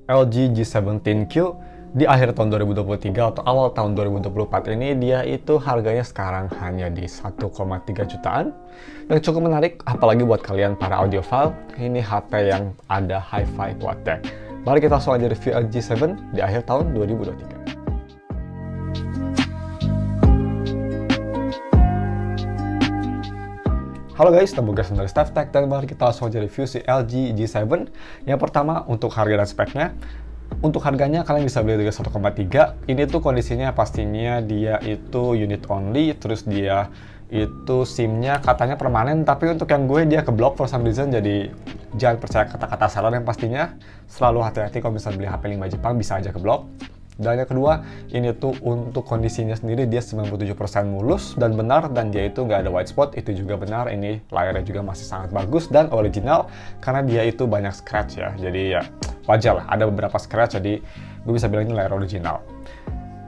LG G17Q di akhir tahun 2023 atau awal tahun 2024 ini, dia itu harganya sekarang hanya di 1,3 jutaan. Yang cukup menarik, apalagi buat kalian para audiophile, ini HP yang ada Hi-Fi Quad-Deck. Mari kita langsung aja review LG G7 di akhir tahun 2023. Halo guys, nama gue dari StaffTech dan mari kita langsung aja review si LG G7. Yang pertama untuk harga dan speknya. Untuk harganya kalian bisa beli dengan 1,3. Ini tuh kondisinya pastinya dia itu unit only, terus dia itu SIM-nya katanya permanen, tapi untuk yang gue dia keblok for some reason, jadi jangan percaya kata-kata seller yang pastinya. Selalu hati-hati kalau misalnya beli HP 5 Jepang bisa aja keblok. Dan yang kedua, ini tuh untuk kondisinya sendiri dia 97% mulus dan benar, dan dia itu nggak ada white spot, itu juga benar. Ini layarnya juga masih sangat bagus dan original karena dia itu banyak scratch ya, jadi ya wajar lah ada beberapa scratch, jadi gue bisa bilang ini layar original.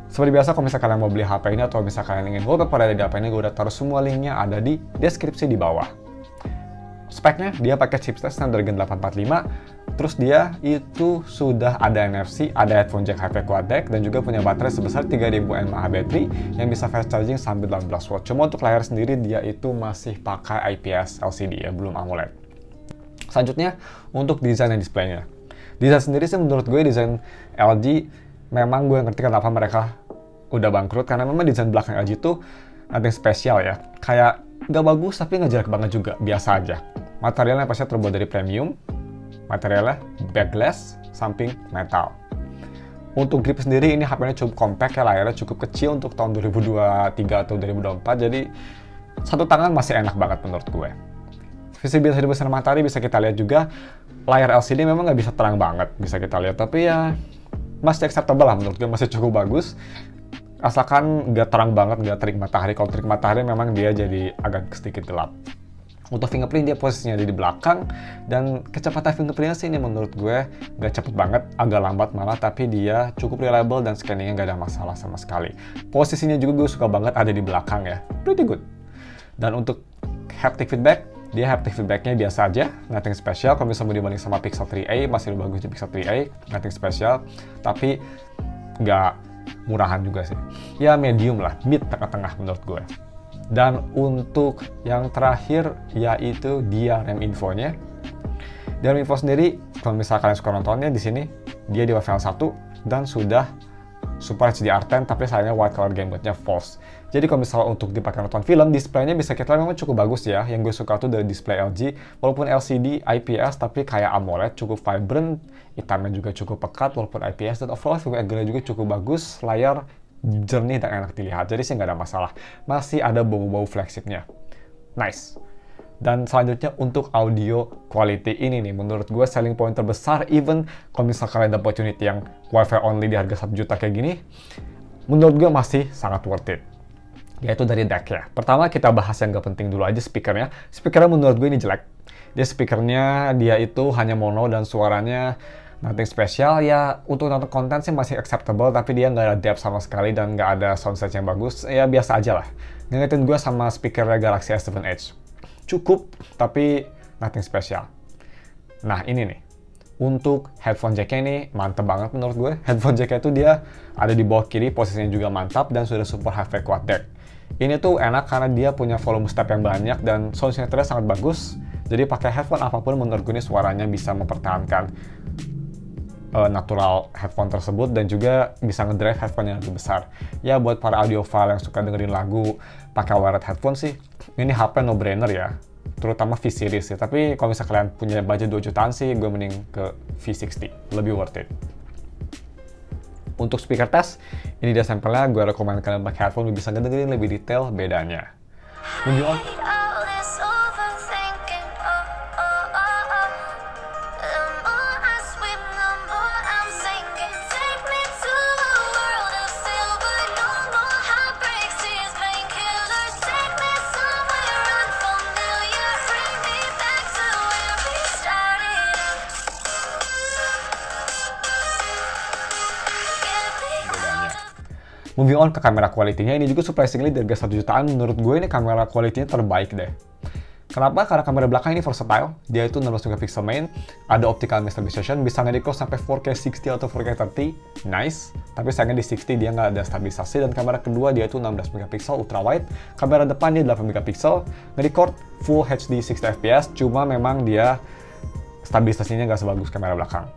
Seperti biasa, kalau misalnya kalian mau beli HP ini atau misalnya kalian ingin wallpaper ada di HP ini, gue udah taruh semua linknya ada di deskripsi di bawah. Speknya, dia pakai chipset Snapdragon 845, terus dia itu sudah ada NFC, ada headphone jack Hi-Fi Quad-Deck, dan juga punya baterai sebesar 3000 mAh battery yang bisa fast charging sampai 18 watt. Cuma untuk layar sendiri dia itu masih pakai IPS LCD ya, belum AMOLED. Selanjutnya, untuk desain dan displaynya. Desain sendiri sih menurut gue desain LG, memang gue ngerti kenapa mereka udah bangkrut, karena memang desain belakang LG itu nothing spesial ya. Kayak nggak bagus tapi nggak jelek banget juga, biasa aja. Materialnya pasti terbuat dari premium, materialnya backglass, samping metal. Untuk grip sendiri ini HP-nya cukup compact ya, layarnya cukup kecil untuk tahun 2023 atau 2024, jadi satu tangan masih enak banget menurut gue. Visibilitas di besar matahari bisa kita lihat juga, layar LCD memang nggak bisa terang banget, bisa kita lihat, tapi ya masih acceptable lah menurut gue, masih cukup bagus. Asalkan nggak terang banget, nggak terik matahari. Kalau terik matahari memang dia jadi agak sedikit gelap. Untuk fingerprint dia posisinya ada di belakang, dan kecepatan fingerprintnya sih ini menurut gue nggak cepet banget, agak lambat malah, tapi dia cukup reliable dan scanningnya nggak ada masalah sama sekali. Posisinya juga gue suka banget ada di belakang ya, pretty good. Dan untuk haptic feedback, dia haptic feedbacknya biasa aja, nothing special. Kalau misalnya mau dibanding sama Pixel 3a, masih lebih bagus di Pixel 3a, nothing special, tapi nggak murahan juga sih. Ya medium lah, mid tengah-tengah menurut gue. Dan untuk yang terakhir yaitu dia RAM infonya. Dan RAM info sendiri, kalau misalnya kalian suka nontonnya di sini, dia di WVL 1 dan sudah Super HDR10, tapi sayangnya white color gameplaynya false. Jadi kalau misalnya untuk dipakai nonton film, displaynya bisa kita lihat memang cukup bagus ya. Yang gue suka tuh dari display LG, walaupun LCD, IPS, tapi kayak AMOLED, cukup vibrant, hitamnya juga cukup pekat, walaupun IPS, dan overall view angle-nya juga cukup bagus, layar jernih dan enak dilihat, jadi sih nggak ada masalah. Masih ada bau-bau flagship-nya. Nice. Dan selanjutnya untuk audio quality ini nih, menurut gue selling point terbesar, even kalau misalnya kalian dapat unit yang Wi-Fi only di harga 1 juta kayak gini, menurut gue masih sangat worth it. Yaitu dari DAC ya. Pertama kita bahas yang gak penting dulu aja, speakernya. Speakernya menurut gue ini jelek. Dia speakernya, dia itu hanya mono dan suaranya nothing special ya. Untuk nonton konten sih masih acceptable, tapi dia nggak ada depth sama sekali dan nggak ada soundset yang bagus. Ya biasa aja lah. Ngingetin gue sama speakernya Galaxy S7 Edge. Cukup, tapi nothing special. Nah ini nih, untuk headphone jack-nya ini mantep banget menurut gue. Headphone jack-nya itu dia ada di bawah kiri, posisinya juga mantap dan sudah support Hi-Fi Quad-Deck. Ini tuh enak karena dia punya volume step yang banyak dan sound signature-nya sangat bagus. Jadi pakai headphone apapun menurut gue ini suaranya bisa mempertahankan natural headphone tersebut, dan juga bisa ngedrive headphone yang lebih besar. Ya buat para audiophile yang suka dengerin lagu pakai wired headphone sih, ini HP no brainer ya, terutama V series ya. Tapi kalau misalnya kalian punya budget 2 jutaan sih, gue mending ke V60, lebih worth it. Untuk speaker test, ini dia sampelnya, gue rekomend kalian pakai headphone, bisa ngedengerin lebih detail bedanya. Moving on. Moving on ke kamera quality-nya, ini juga surprisingly di harga 1 jutaan, menurut gue ini kamera quality-nya terbaik deh. Kenapa? Karena kamera belakang ini versatile. Dia itu 16 megapiksel main, ada optical image stabilization, bisa nge-close sampai 4K 60 atau 4K 30. Nice. Tapi sayangnya di 60 dia nggak ada stabilisasi, dan kamera kedua dia itu 16 megapiksel ultra wide. Kamera depan dia 8 megapiksel, nge-record full HD 60 fps, cuma memang dia stabilisasinya nggak sebagus kamera belakang.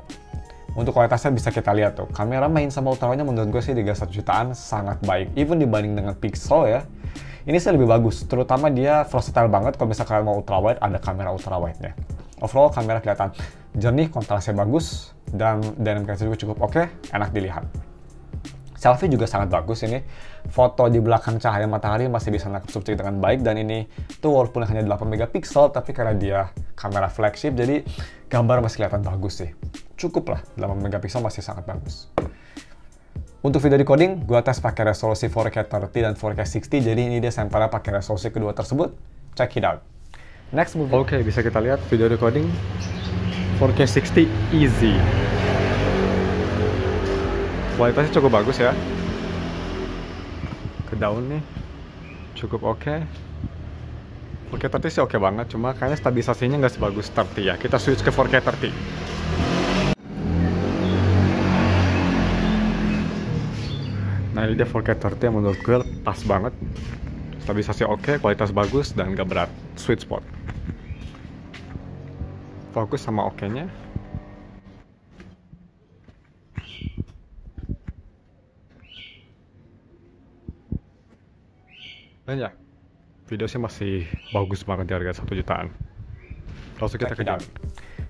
Untuk kualitasnya bisa kita lihat tuh, kamera main sama ultrawide-nya menurut gue sih di 1 jutaan sangat baik. Even dibanding dengan Pixel ya, ini sih lebih bagus. Terutama dia versatile banget kalau misalkan kalian mau ultrawide, ada kamera ultrawide-nya. Overall kamera kelihatan jernih, kontrasnya bagus, dan dynamic-nya juga cukup oke, enak dilihat. Selfie juga sangat bagus ini. Foto di belakang cahaya matahari masih bisa nangkep subjek dengan baik, dan ini tuh walaupun hanya 8 megapiksel, tapi karena dia kamera flagship, jadi gambar masih kelihatan bagus sih. Cukup lah, 8 megapiksel masih sangat bagus. Untuk video recording, gua tes pakai resolusi 4K 30 dan 4K 60, jadi ini dia sampelnya pakai resolusi kedua tersebut. Check it out. Next movie. Oke, bisa kita lihat video recording 4K 60 easy. Kualitasnya cukup bagus ya. Ke daun nih cukup oke. 4K 30 sih oke banget, cuma kayaknya stabilisasinya nggak sebagus 30 ya. Kita switch ke 4K 30. Nah ini dia 4K 30 yang menurut gue pas banget. Stabilisasi oke, kualitas bagus, dan nggak berat. Sweet spot. Fokus sama oke-nya. Dan ya, video sih masih bagus banget di harga 1 jutaan. Langsung kita ke game.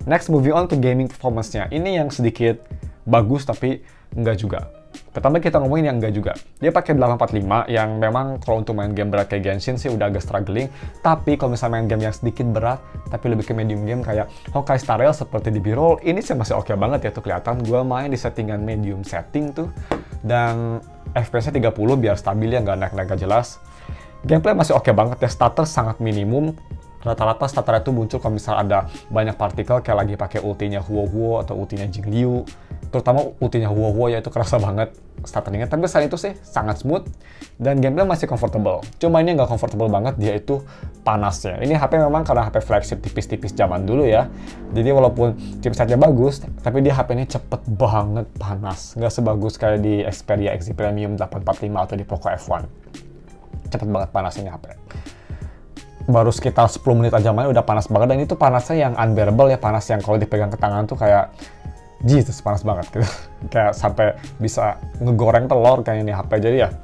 Next, moving on ke gaming performance-nya. Ini yang sedikit bagus tapi enggak juga. Pertama kita ngomongin yang enggak juga. Dia pakai 845 yang memang kalau untuk main game berat kayak Genshin sih udah agak struggling. Tapi kalau misalnya main game yang sedikit berat tapi lebih ke medium game kayak Honkai Star Rail seperti di B-Roll, ini sih masih oke banget ya tuh kelihatan. Gua main di settingan medium setting tuh, dan FPS-nya 30 biar stabil ya, nggak naik-naik jelas. Gameplay masih oke banget ya, stutter sangat minimum. Rata-rata stutter itu muncul kalau misalnya ada banyak partikel kayak lagi pakai ultinya Huo atau ultinya Jingliu. Terutama ultinya Huo ya, itu kerasa banget stutteringnya. Tapi selain itu sih sangat smooth dan gameplay masih comfortable. Cuma ini nggak comfortable banget, dia itu panasnya. Ini HP memang karena HP flagship tipis-tipis zaman dulu ya. Jadi walaupun chipsetnya bagus, tapi dia HP ini cepet banget panas. Nggak sebagus kayak di Xperia XZ Premium 845 atau di Poco F1. Cepet banget panasnya HP. Baru sekitar 10 menit aja main udah panas banget, dan itu panasnya yang unbearable ya, panas yang kalau dipegang ke tangan tuh kayak Jesus, panas banget gitu. Kayak sampai bisa ngegoreng telur kayak ini HP. Jadi ya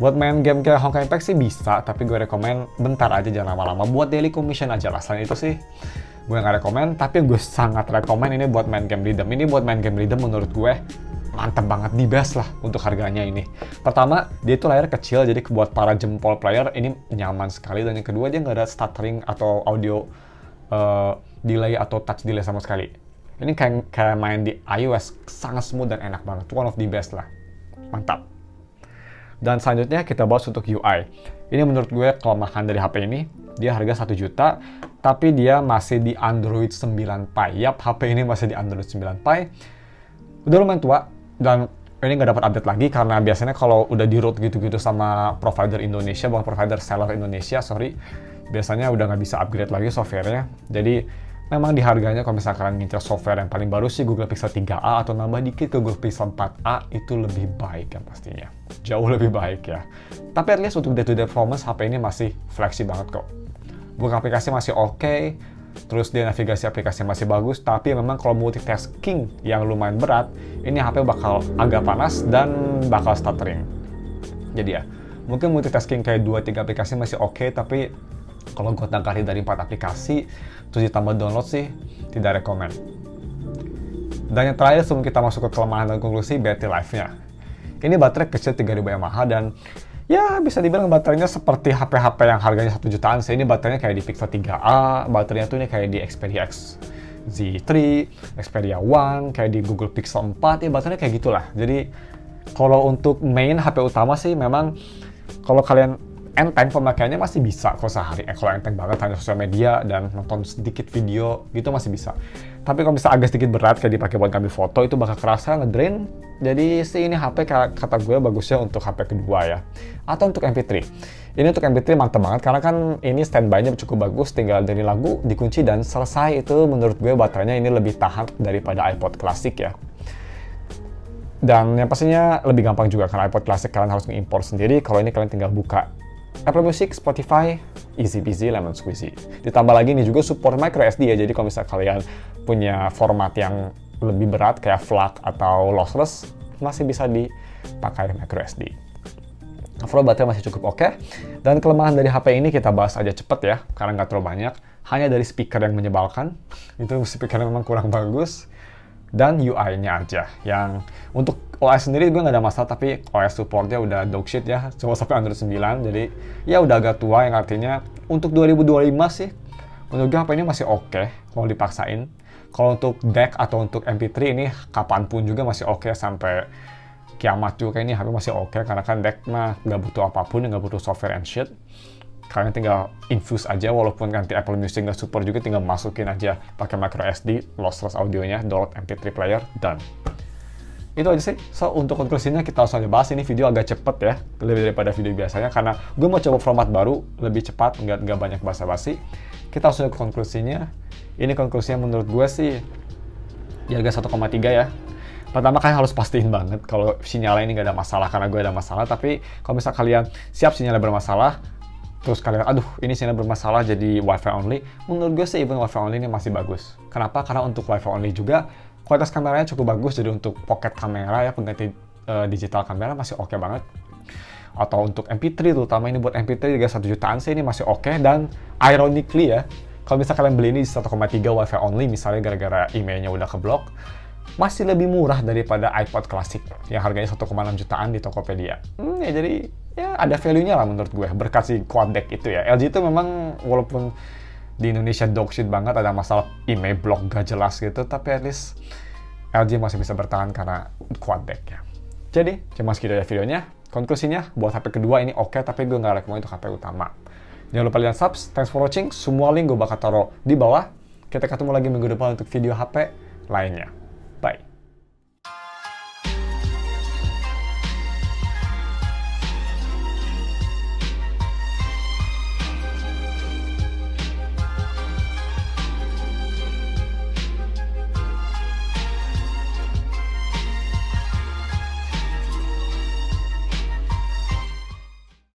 buat main game kayak Honkai Impact sih bisa, tapi gue rekomen bentar aja, jangan lama-lama. Buat daily commission aja lah. Selain itu sih gue nggak rekomen, tapi gue sangat rekomen ini buat main game Rhythm. Ini buat main game Rhythm menurut gue mantap banget, di best lah untuk harganya ini. Pertama, dia itu layar kecil, jadi buat para jempol player ini nyaman sekali. Dan yang kedua, dia nggak ada stuttering atau audio delay atau touch delay sama sekali. Ini kayak main di iOS, sangat smooth dan enak banget. One of the best lah. Mantap. Dan selanjutnya kita bahas untuk UI. Ini menurut gue kelemahan dari HP ini. Dia harga 1 juta, tapi dia masih di Android 9 Pie. Yap, HP ini masih di Android 9 Pie. Udah lumayan tua, dan ini nggak dapat update lagi karena biasanya kalau udah di root gitu-gitu sama provider Indonesia, bukan provider seller Indonesia, sorry, biasanya udah nggak bisa upgrade lagi softwarenya. Jadi memang di harganya kalau misalkan kalian ngincer software yang paling baru sih Google Pixel 3a atau nambah dikit ke Google Pixel 4a, itu lebih baik kan pastinya. Jauh lebih baik ya. Tapi at least untuk day-to-day performance HP ini masih flagship banget kok. Buka aplikasi masih oke. Terus dia navigasi aplikasi masih bagus, tapi memang kalau multitasking yang lumayan berat, ini HP bakal agak panas dan bakal stuttering. Jadi ya, mungkin multitasking kayak 2-3 aplikasi masih oke, tapi kalau gonta kali dari 4 aplikasi, terus ditambah download sih, tidak rekomen. Dan yang terakhir sebelum kita masuk ke kelemahan dan konklusi, battery life-nya. Ini baterai kecil 3000 mAh dan ya bisa dibilang baterainya seperti HP-HP yang harganya 1 jutaan sih. Ini baterainya kayak di Pixel 3a, baterainya tuh ini kayak di Xperia XZ3, Xperia One, kayak di Google Pixel 4, ya baterainya kayak gitulah. Jadi kalau untuk main HP utama sih memang kalau kalian enteng, pemakaiannya masih bisa kalau sehari. Kalau enteng banget hanya sosial media dan nonton sedikit video gitu masih bisa. Tapi kalau bisa agak sedikit berat kayak dipakai buat ngambil foto itu bakal kerasa ngedrain. Jadi sih ini HP kata gue bagusnya untuk HP kedua ya. Atau untuk MP3. Ini untuk MP3 mantep banget karena kan ini standby-nya cukup bagus, tinggal dari lagu dikunci dan selesai. Itu menurut gue baterainya ini lebih tahan daripada iPod klasik ya. Dan yang pastinya lebih gampang juga karena iPod klasik kalian harus ngimpor sendiri. Kalau ini kalian tinggal buka Apple Music, Spotify, easy peasy, lemon squeezy. Ditambah lagi ini juga support micro SD ya, jadi kalau misalnya kalian punya format yang lebih berat kayak FLAC atau lossless, masih bisa dipakai micro SD. Overall baterai masih cukup oke. Dan kelemahan dari HP ini kita bahas aja cepet ya, karena nggak terlalu banyak. Hanya dari speaker yang menyebalkan, itu speakernya memang kurang bagus. Dan UI-nya aja, yang untuk OS sendiri gue nggak ada masalah, tapi OS supportnya udah dog shit ya, cuma sampai Android 9, jadi ya udah agak tua, yang artinya untuk 2025 sih, menurut gue HP ini masih oke kalau dipaksain. Kalau untuk DeX atau untuk MP3 ini kapanpun juga masih oke, sampai kiamat juga ini HP masih oke, karena kan DeX mah nggak butuh apapun, nggak butuh software and shit. Kalian tinggal infuse aja, walaupun nanti Apple Music nggak support juga, tinggal masukin aja pakai micro SD, lossless audionya, download MP3 player, done. Itu aja sih. So, untuk konklusinya kita langsung aja bahas. Ini video agak cepet ya, lebih daripada video biasanya, karena gue mau coba format baru, lebih cepat, nggak banyak basa-basi. Kita langsung ke konklusinya. Ini konklusinya menurut gue sih, di harga 1,3 ya. Pertama kalian harus pastiin banget kalau sinyalnya ini nggak ada masalah, karena gue ada masalah. Tapi kalau misal kalian siap sinyalnya bermasalah, terus kalian, aduh ini sinyal bermasalah jadi Wi-Fi only, menurut gue sih even Wi-Fi only ini masih bagus. Kenapa? Karena untuk Wi-Fi only juga kualitas kameranya cukup bagus, jadi untuk pocket kamera ya, pengganti digital kamera masih oke banget. Atau untuk MP3, terutama ini buat MP3 juga 1 jutaan sih ini masih oke. Dan ironically ya, kalau misalnya kalian beli ini di 1,3 Wi-Fi only, misalnya gara-gara emailnya udah keblok, masih lebih murah daripada iPod klasik yang harganya 1,6 jutaan di Tokopedia. Ya jadi ya ada value-nya lah menurut gue, berkat si quad deck itu ya. LG itu memang walaupun di Indonesia dog shit banget, ada masalah email blok gak jelas gitu, tapi at least LG masih bisa bertahan karena quad deck ya. Jadi cuma segitu aja videonya. Konklusinya buat HP kedua ini oke, tapi gue nggak rekomend untuk HP utama. Jangan lupa lihat subs. Thanks for watching. Semua link gue bakal taruh di bawah. Kita ketemu lagi minggu depan untuk video HP lainnya.